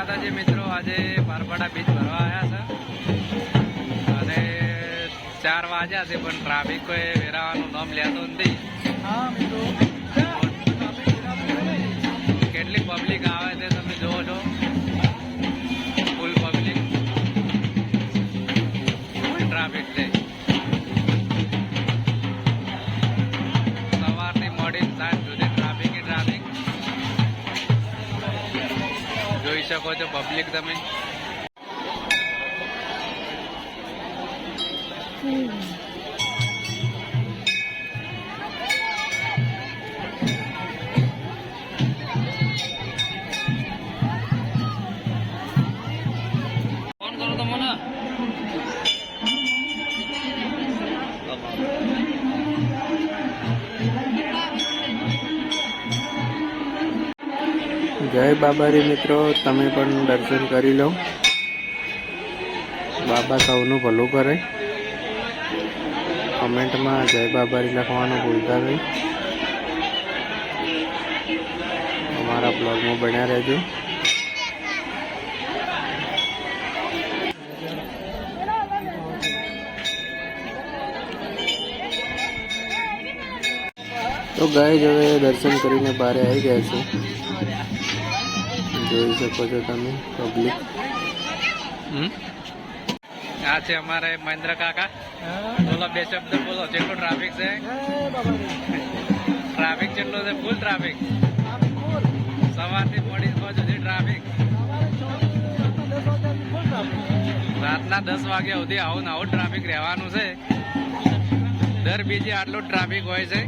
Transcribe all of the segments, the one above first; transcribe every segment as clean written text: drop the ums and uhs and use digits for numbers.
માતાજી મિત્રો, આજે પારપાડા બીચ ભરવા આવ્યા છે અને 4 વાગ્યા છે પણ ટ્રાફિક કોઈ વેરાવાનું નામ લેતો નથી. કેટલી પબ્લિક આવે છે તમે જોવો છો, ફૂલ પબ્લિક, ફૂલ ટ્રાફિક છે. સવારથી મોડી સાંજ સુધી ટ્રાફિક જોઈ શકો છો પબ્લિક તમે. ફોન કરો તો મને. જય બાબારી મિત્રો, તમે પણ દર્શન કરી લો. બાબા સૌનું ભલું કરે. કમેન્ટમાં જય બાબારી લખવાનું ભૂલતા નહીં. અમારા બ્લોગમાં બન્યા રહેજો. તો ગાઈઝ હવે દર્શન કરીને બહાર આવી ગયા છે. જોઈ શકો છો તમે પબ્લિક. આ છે અમારે મહેન્દ્ર કાકા. બોલો, 2 શબ્દ બોલો. જેટલો ટ્રાફિક છે, ટ્રાફિક જેટલો છે, ફૂલ ટ્રાફિક. સવારથી મોડી સુધી ટ્રાફિક. રાતના 10 વાગ્યા સુધી આવું ને આવું ટ્રાફિક રહેવાનું છે. દર બીજે આટલું ટ્રાફિક હોય છે.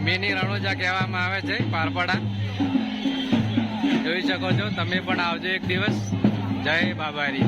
મિની રણુજા કહેવામાં આવે છે પારપાડા. જોઈ શકો છો તમે પણ આવજો એક દિવસ. જય બાબારી.